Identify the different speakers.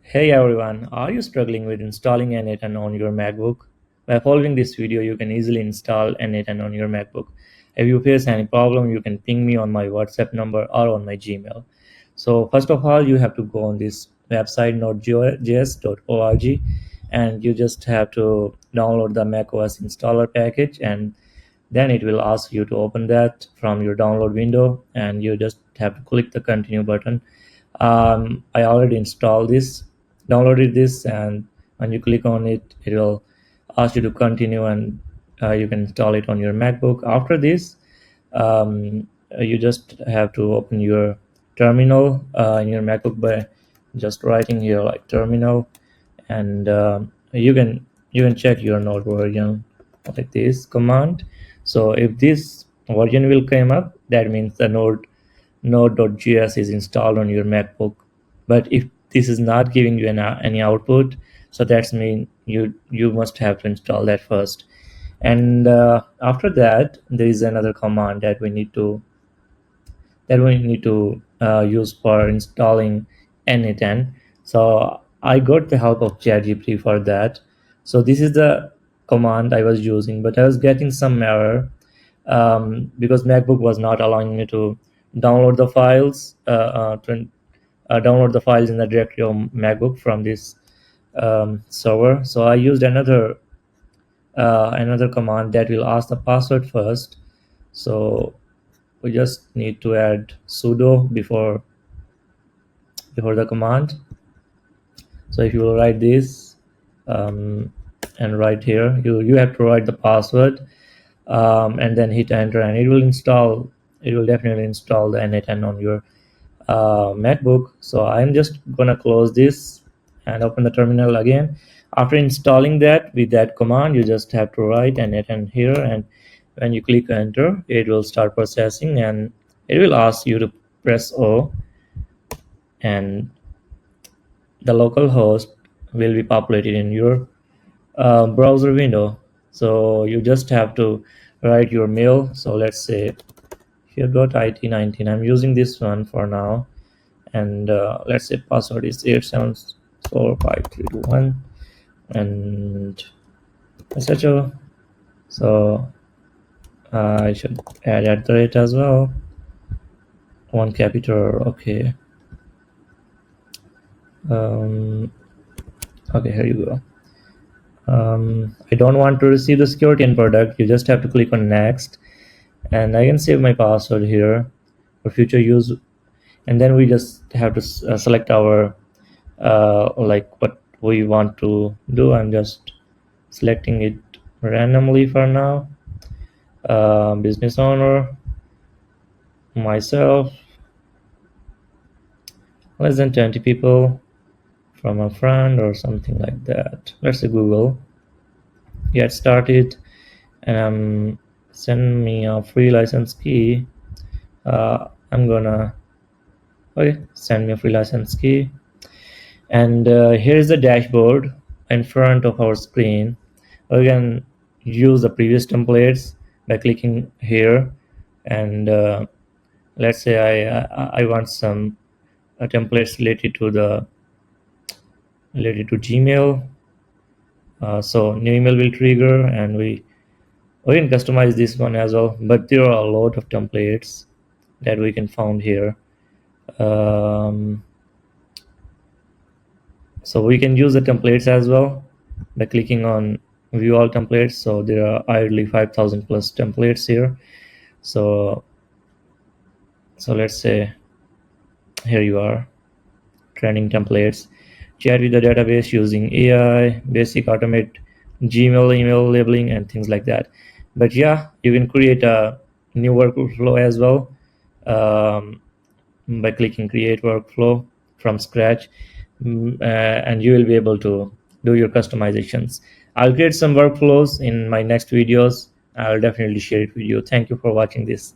Speaker 1: Hey everyone, are you struggling with installing N8N on your MacBook? By following this video, you can easily install N8N on your MacBook. If you face any problem, you can ping me on my WhatsApp number or on my Gmail. So first of all, you have to go on this website node.js.org and you just have to download the macOS installer package, and then it will ask you to open that from your download window, and you just have to click the continue button. I already installed this, downloaded this, and when you click on it, it will ask you to continue, and you can install it on your MacBook. After this, you just have to open your terminal in your MacBook by just writing here like terminal, and you can check your node version like this command. So if this version will come up, that means the node.js is installed on your MacBook. But if this is not giving you any output, so that's mean you must have to install that first. And after that, there is another command that we need to use for installing N8N. So I got the help of ChatGPT for that. So this is the command I was using, but I was getting some error because MacBook was not allowing me to download the files download the files in the directory of MacBook from this server. So I used another command that will ask the password first. So we just need to add sudo before the command. So if you will write this and right here, you have to write the password and then hit enter, and it will definitely install the N8N on your MacBook. So I'm just gonna close this and open the terminal again. After installing that, with that command, you just have to write N8N here, and when you click enter, it will start processing, and it will ask you to press O, and the local host will be populated in your browser window. So you just have to write your mail. So let's say here.it19. I'm using this one for now, and let's say password is 8745321 and etc. So I should add at the rate as well, one capital. Okay. Okay, here you go. I don't want to receive the security in product. You just have to click on next, and I can save my password here for future use. And then we just have to select our like what we want to do. I'm just selecting it randomly for now. Business owner, myself, less than 20 people, from a friend or something like that. Let's say Google. Get started, and send me a free license key. I'm gonna send me a free license key, and here is the dashboard in front of our screen. We can use the previous templates by clicking here, and let's say I want some templates related to Gmail. So new email will trigger, and we can customize this one as well, but there are a lot of templates that we can find here. So we can use the templates as well by clicking on view all templates. So there are idly 5,000 plus templates here. So let's say here you are, trending templates, chat with the database using AI, basic automate Gmail email labeling, and things like that. But yeah, you can create a new workflow as well by clicking create workflow from scratch, and you will be able to do your customizations. I'll create some workflows in my next videos. I'll definitely share it with you. Thank you for watching this.